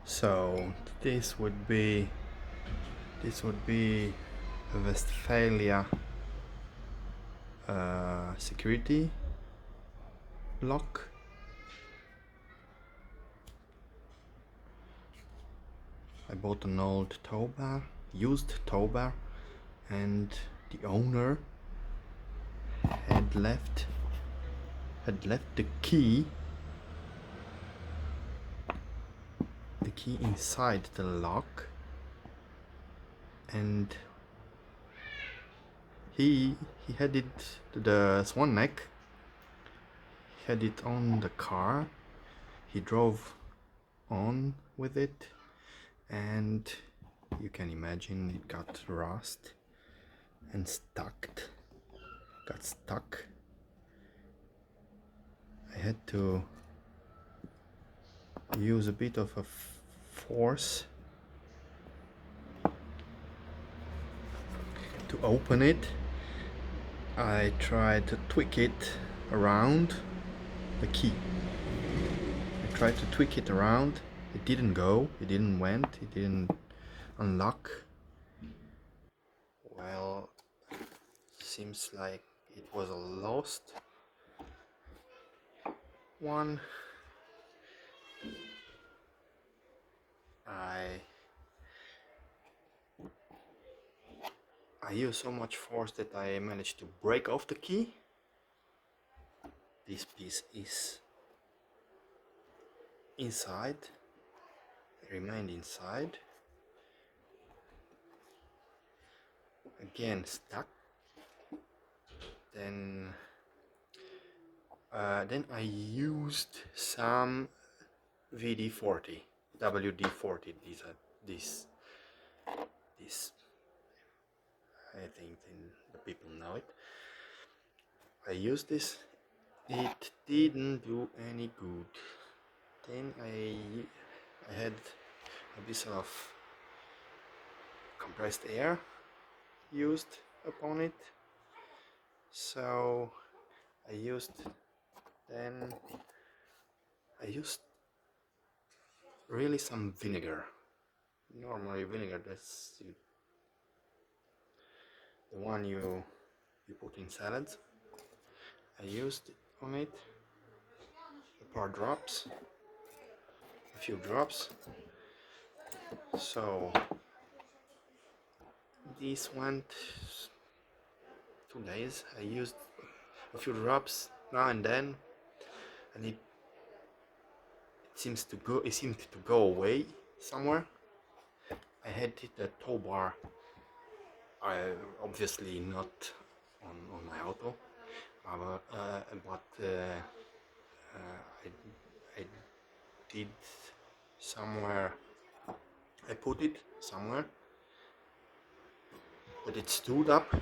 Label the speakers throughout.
Speaker 1: So this would be a Westfalia security lock. I bought an old towbar, used towbar, and the owner had left the key inside the lock, and he had it, the swan neck, he had it on the car. He drove on with it, and you can imagine it got rust and got stuck. I had to use a bit of a force to open it. I tried to tweak it around the key. I tried to tweak it around. It didn't go, it didn't went, it didn't unlock. Well, seems like it was a lost one. I used so much force that I managed to break off the key. This piece is inside, remained inside. Again stuck. Then I used some WD-40. This I think the people know it. I used this. It didn't do any good. Then I had a bit of compressed air used upon it. So I used really some vinegar. Normally vinegar, that's the one you put in salads. I used on it a few drops. So this went 2 days. I used a few drops now and then, and it seemed to go away somewhere. I had it a towbar. I obviously not on my auto, but I did somewhere. I put it somewhere that it stood up.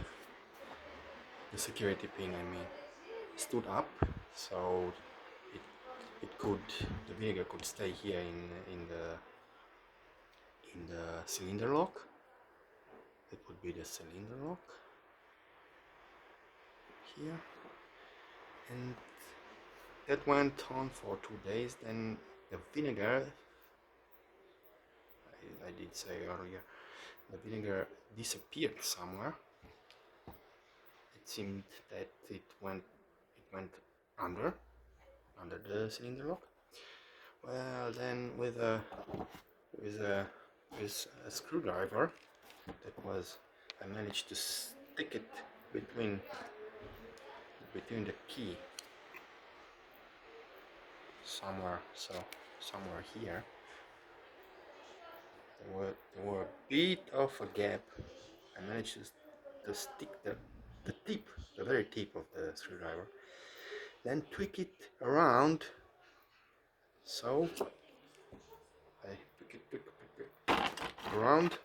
Speaker 1: The security pin, I mean, stood up, so the vinegar could stay here in the cylinder lock. It would be the cylinder lock here, and that went on for 2 days. Then the vinegar, I did say earlier, the vinegar disappeared somewhere. It seemed that it went under the cylinder lock. Well, then with a screwdriver, I managed to stick it between the key somewhere here. There were a bit of a gap. I managed to stick the very tip of the screwdriver, then tweak it around. So I tweak it around.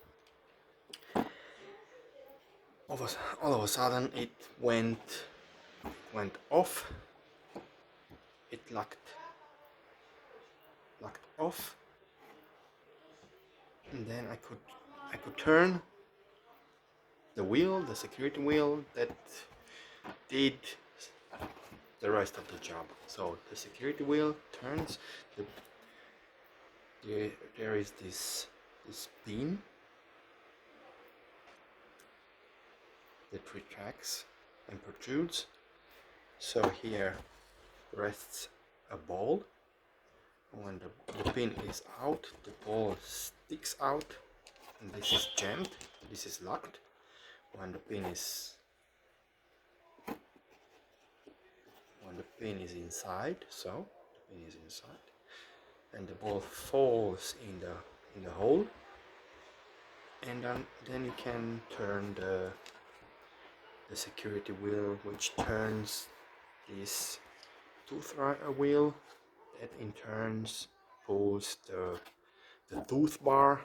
Speaker 1: All of a sudden it went off. It locked off, and then I could turn the security wheel that did the rest of the job. So the security wheel turns, the there is this pin that retracts and protrudes. So here rests a ball. When the pin is out, the ball sticks out, and this is jammed, this is locked. When the pin is inside, so the pin is inside, and the ball falls in the hole, and then you can turn the security wheel, which turns this tooth wheel, that in turns pulls the tooth bar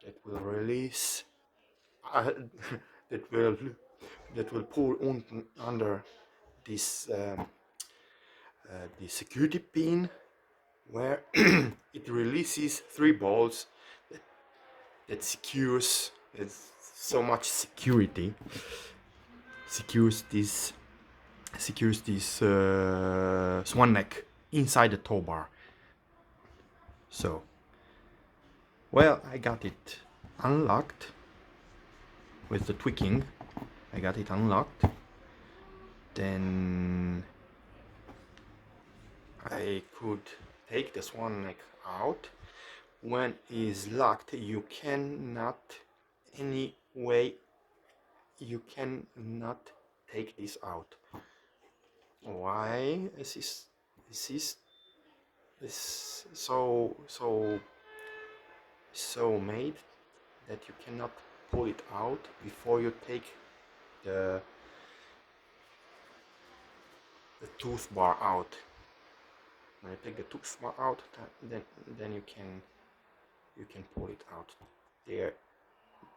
Speaker 1: that will release that will pull under this the security pin, where it releases 3 balls that secures, it's so much security, secures this swan neck inside the towbar. So, well, I got it unlocked with the tweaking. I got it unlocked. Then I could take the swan neck out. When it is locked, you cannot take this out. Why? This is so made that you cannot pull it out before you take the tooth bar out. When you take the tooth bar out, then you can pull it out.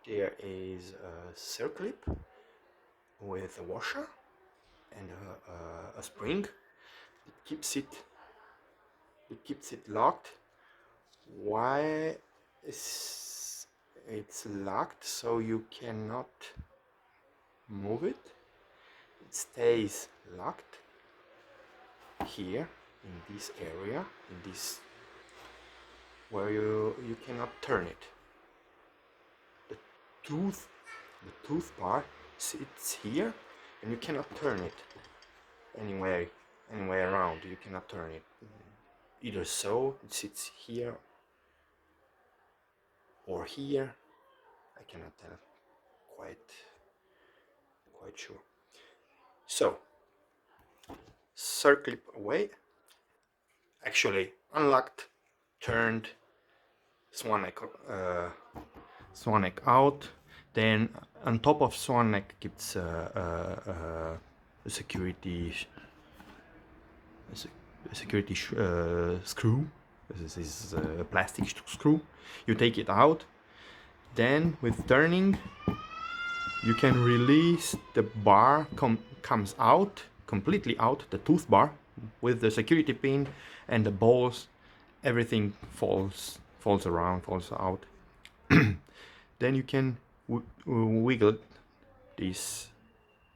Speaker 1: There is a circlip with a washer and a spring. It keeps it locked. Why is it's locked? So you cannot move it. It stays locked here in this area, in this where you cannot turn it. The tooth bar sits here, and you cannot turn it anywhere around. You cannot turn it. Either so, it sits here or here. I cannot tell quite sure. So, circlip away. Actually, unlocked, turned, swan neck out. Then on top of swan neck keeps a security screw. This is a plastic screw. You take it out. Then with turning, you can release the bar. Comes out completely out, the tooth bar with the security pin and the balls. Everything falls out. Then you can wiggle this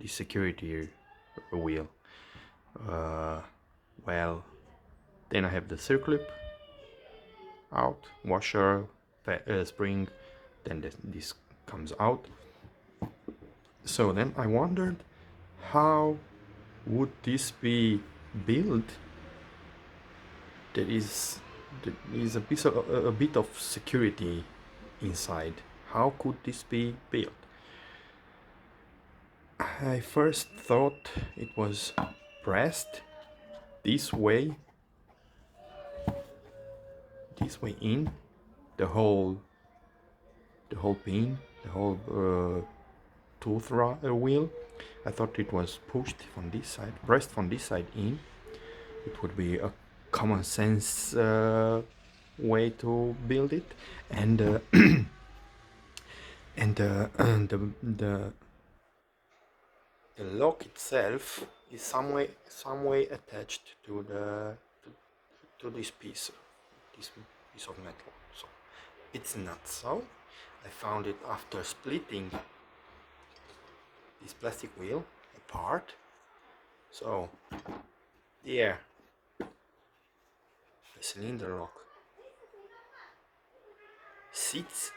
Speaker 1: security wheel. Well, then I have the circlip out, washer, spring, then this comes out. So then I wondered, how would this be built? There is a bit of security inside. How could this be built? I first thought it was pressed this way in the whole pin, the whole tooth wheel. I thought it was pushed from this side, pressed from this side in. It would be a common sense way to build it, and the lock itself is some way attached to this piece of metal. So it's not so. I found it after splitting this plastic wheel apart. So there, the cylinder lock sits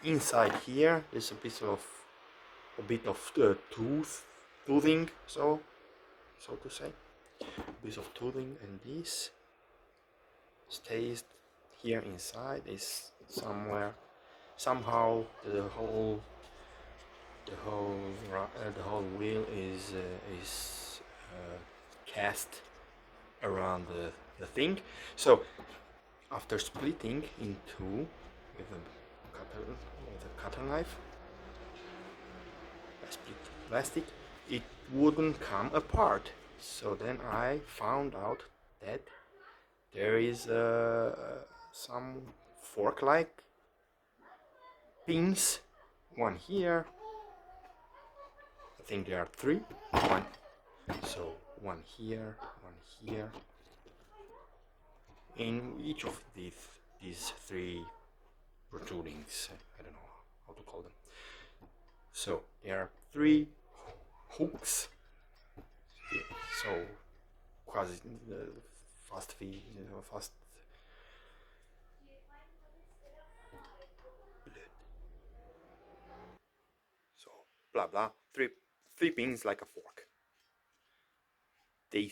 Speaker 1: inside here. There's a bit of toothing, so to say, a bit of toothing, and this stays here inside. Is somehow the whole wheel is cast around the thing. So after splitting in two with a cutter knife, I split the plastic, it wouldn't come apart. So then I found out that there is some fork-like pins, one here. I think there are three. So one here, in each of these three protrudings. I don't know how to call them. So there are three hooks. Yeah, so quasi fast. So blah blah. Three pins like a fork. They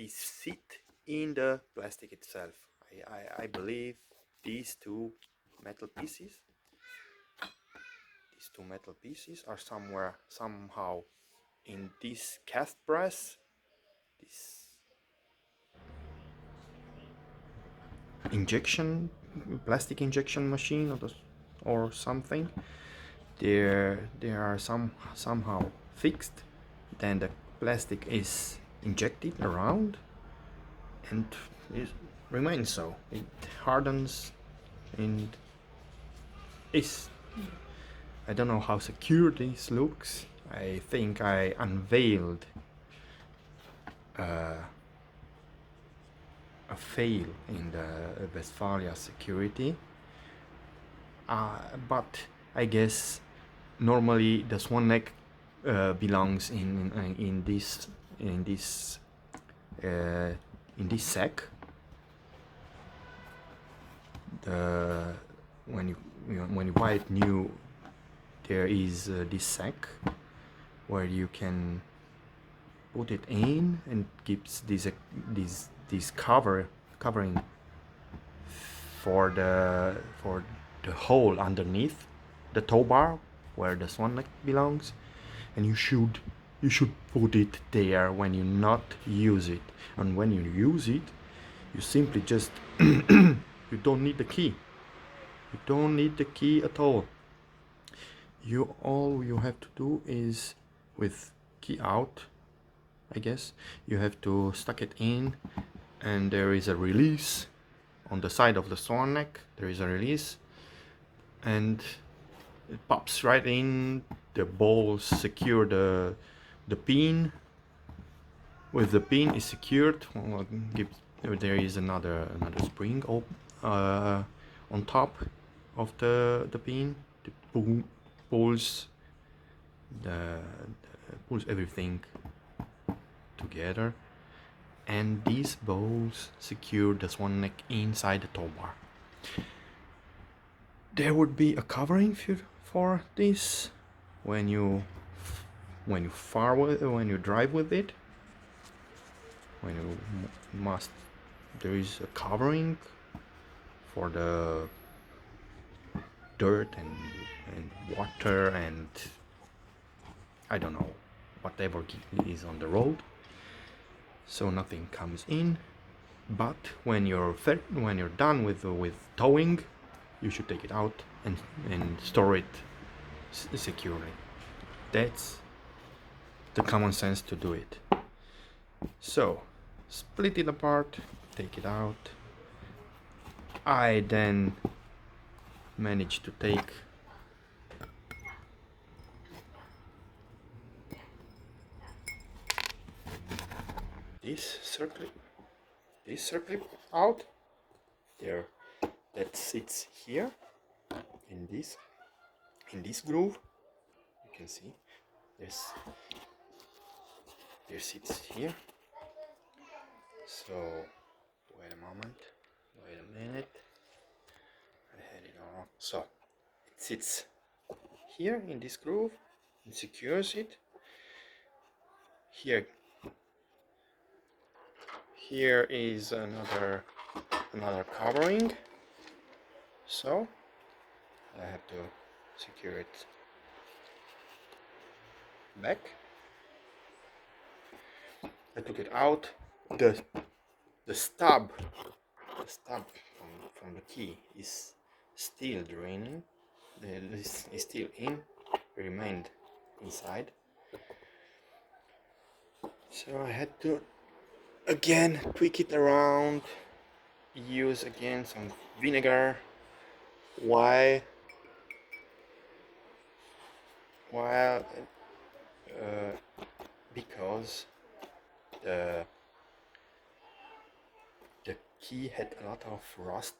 Speaker 1: sit in the plastic itself. I believe these two metal pieces are somehow in this cast press, this plastic injection machine, or something. They are somehow fixed. Then the plastic is injected around, and it remains so. It hardens, and I don't know how secure this looks. I think I unveiled a fail in the Westfalia security, but I guess normally the swan neck belongs in this sack. When you buy it new, there is this sack where you can put it in, and gives this covering for the hole underneath the towbar where the swan neck belongs, and you should put it there when you not use it. And when you use it, you simply just you don't need the key. You don't need the key at all. All you have to do is, with key out, I guess, you have to stuck it in, and there is a release on the side of the swan neck. There is a release, and it pops right in. The balls secure the pin. With the pin is secured, there is another spring on top of the pin. It pulls everything together, and these balls secure the swan neck inside the towbar. There would be a covering for this when you drive with it. There is a covering for the dirt and water and I don't know, whatever is on the road, so nothing comes in. But when you're done with towing, you should take it out and store it securely. That's the common sense to do it. So split it apart, take it out. I then managed to take this circlip out there, that sits here in this groove. You can see there sits here. So wait a minute, I had it all. So sits here in this groove and secures it. Here is another covering, so I have to secure it back. I took it out. The stub from the key is still draining. This is still in, remained inside. So I had to again tweak it around, use again some vinegar. Why? Well, because the key had a lot of rust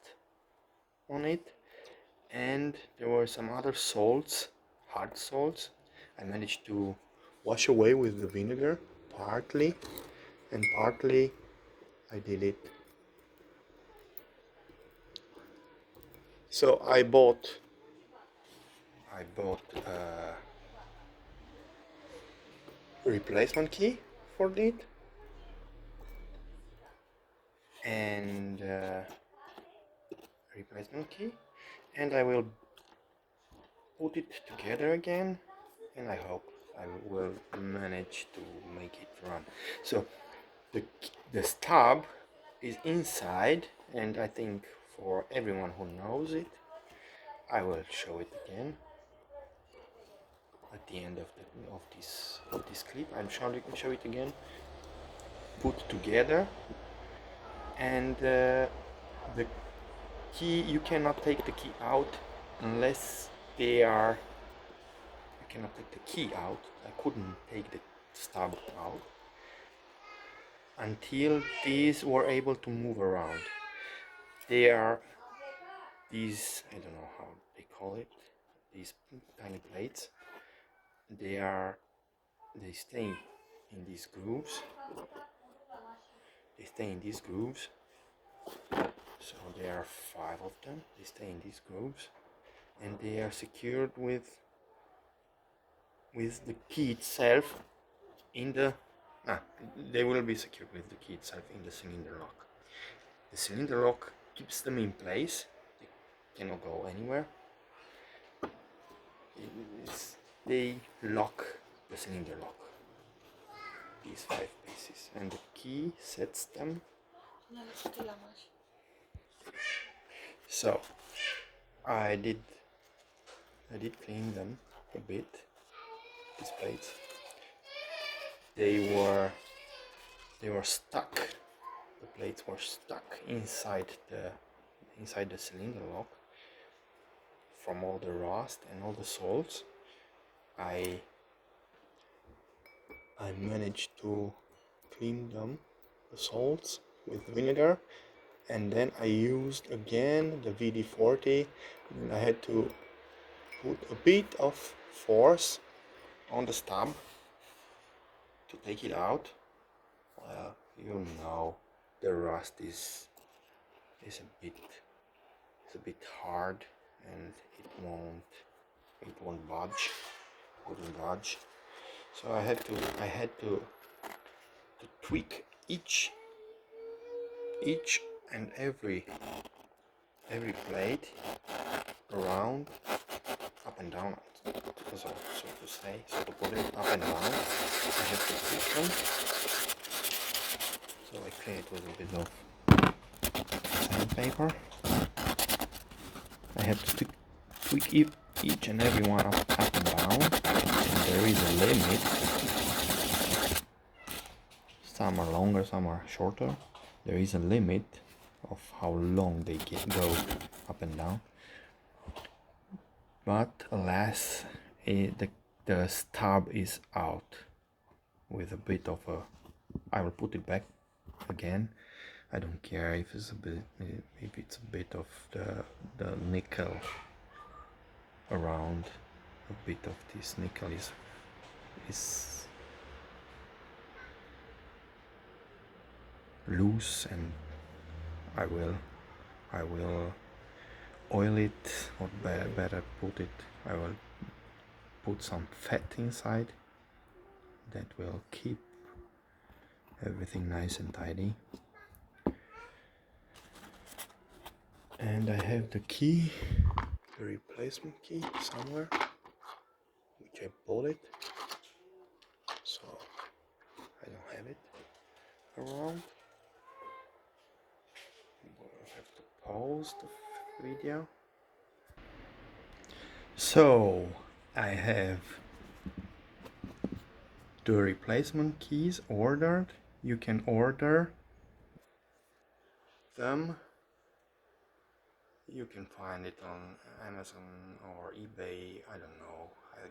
Speaker 1: on it, and there were some other salts, hard salts. I managed to wash away with the vinegar partly, and partly I did it. So I bought a replacement key for it, and replacement key, and I will put it together again, and I hope I will manage to make it run. So the stub is inside, and I think for everyone who knows it, I will show it again at the end of this clip. I'll show it again, put together, and the key, you cannot take the key out unless they are. You cannot take the key out. I couldn't take the stub out until these were able to move around. They are these, I don't know how they call it, these tiny plates. They stay in these grooves. So there are 5 of them. They stay in these grooves, and they are secured with the key itself in the they will be secured with the key itself in the cylinder lock. The cylinder lock keeps them in place. They cannot go anywhere. They lock the cylinder lock, these 5 pieces, and the key sets them. So I did clean them a bit, these plates. They were stuck. The plates were stuck inside the cylinder lock from all the rust and all the salts. I managed to clean them, the salts, with vinegar, and then I used again the WD-40, and I had to put a bit of force on the stub to take it out. Well, you know, the rust is a bit hard, and it won't budge. Wouldn't budge. So I had to tweak each and every plate around, up and down, so to say, so to put it up and down. I have to tweak them. So I clean it with a bit of sandpaper. I have to tweak each and every one up and down, and there is a limit. Some are longer, some are shorter. There is a limit of how long they go up and down. But alas, the stub is out with a bit of a. I will put it back again. I don't care if it's a bit of the nickel around. A bit of this nickel is loose, and I will oil it, or better put it, I will put some fat inside that will keep everything nice and tidy. And I have the key, the replacement key somewhere, which I bought it, so I don't have it around. I have to pause the video. So I have the replacement keys ordered. You can order them. You can find it on Amazon or eBay, I don't know, I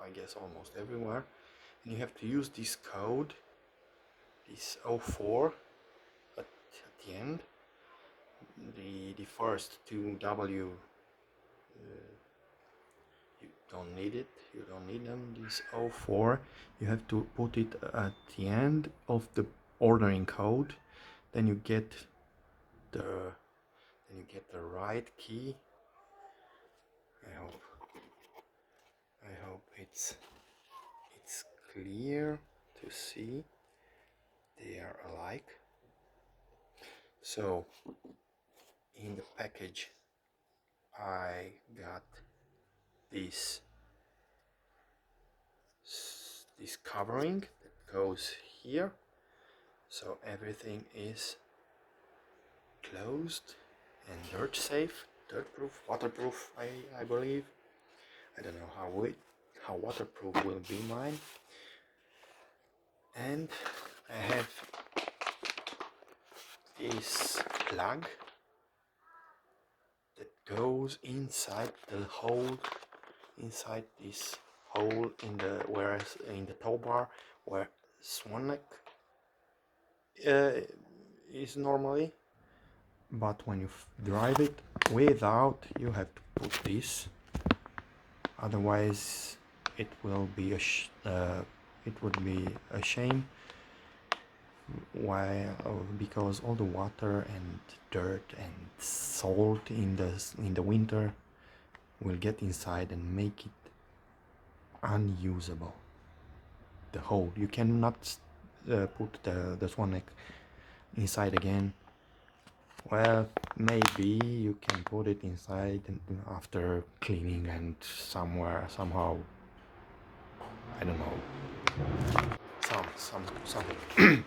Speaker 1: guess almost everywhere. And you have to use this code, this 04 at the end. The first two W, you don't need it, you don't need them. This 04, you have to put it at the end of the ordering code, then you get the right key. I hope it's clear to see. They are alike. So in the package I got this covering that goes here, so everything is closed and dirt safe, dirt proof, waterproof, I believe. I don't know how waterproof will be mine. And I have this plug that goes inside the hole, inside this hole in the towbar where swan neck is normally, but when you drive it without, you have to put this, otherwise it will be it would be a shame. Why? Because all the water and dirt and salt in the winter will get inside and make it unusable. The hole, you cannot put the swan neck inside again. Well, maybe you can put it inside and after cleaning and somehow, I don't know, something.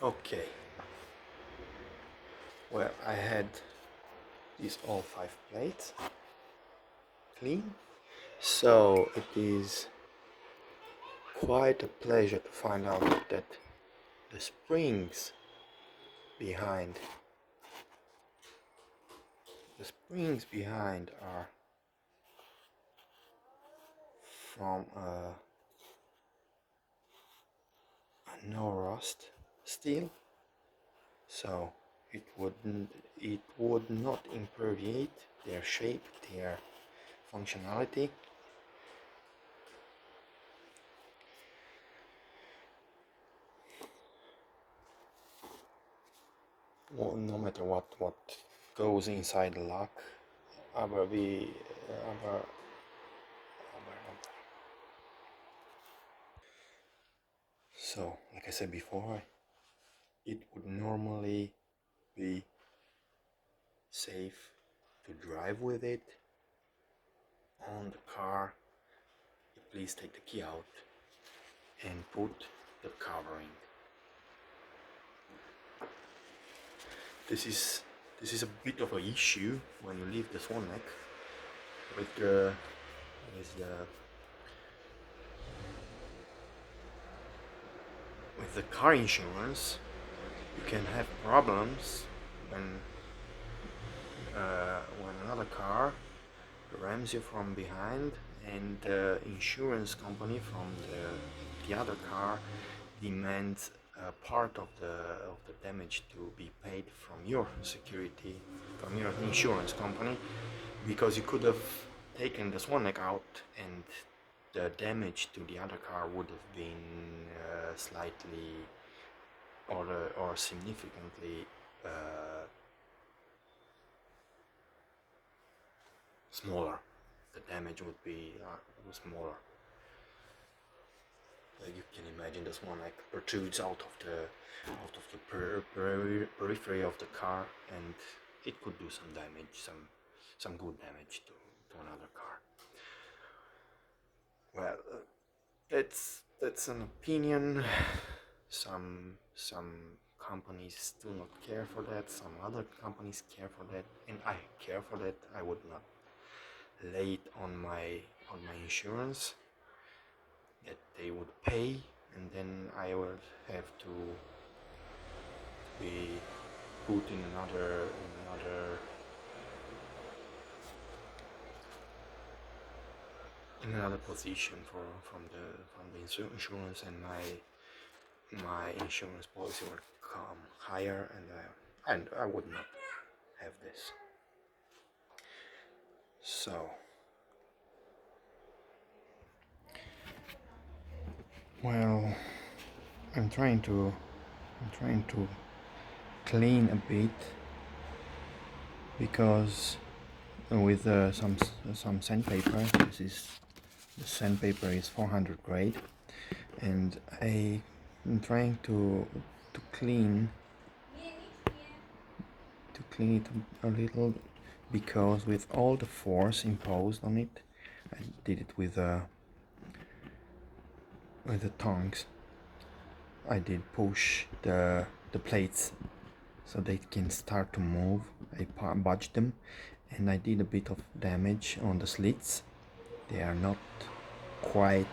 Speaker 1: Okay. Well, I had these all 5 plates clean, so it is quite a pleasure to find out that the springs behind are from a no rust steel, so it would not imperviate their shape, their functionality. Well, no matter what goes inside the lock, so like I said before, it would normally be safe to drive with it on the car. Please take the key out and put the covering. This is a bit of an issue when you leave the swan neck with the car insurance. You can have problems when another car rams you from behind and the insurance company from the other car demands a part of the damage to be paid from your insurance company, because you could have taken the swan neck out and the damage to the other car would have been slightly or significantly smaller. The damage would be smaller. You can imagine this one like protrudes out of the periphery of the car, and it could do some damage, some good damage to another car. Well, that's an opinion. Some companies do not care for that. Some other companies care for that, and I care for that. I would not lay it on my insurance that they would pay, and then I would have to be put in another position from the insurance, and my insurance policy would come higher, and I would not have this. So, well, I'm trying to clean a bit, because with some sandpaper. The sandpaper is 400 grade, and I'm trying to clean it a little, because with all the force imposed on it, I did it with the tongs. I did push the plates so they can start to move. I budged them, and I did a bit of damage on the slits. They are not quite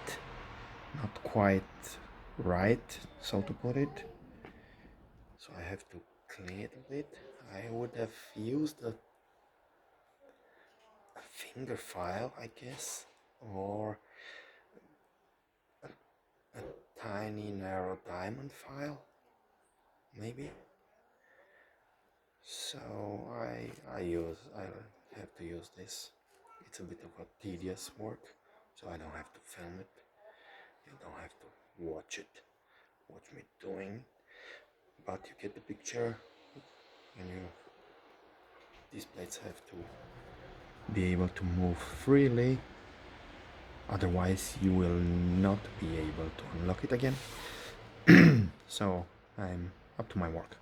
Speaker 1: right, so to put it. So I have to clean it a bit. I would have used a finger file, I guess, or a tiny narrow diamond file, maybe. So I have to use this. It's a bit of a tedious work, so I don't have to film it. You don't have to watch me doing, but you get the picture. And these plates have to be able to move freely, otherwise you will not be able to unlock it again. So I'm up to my work.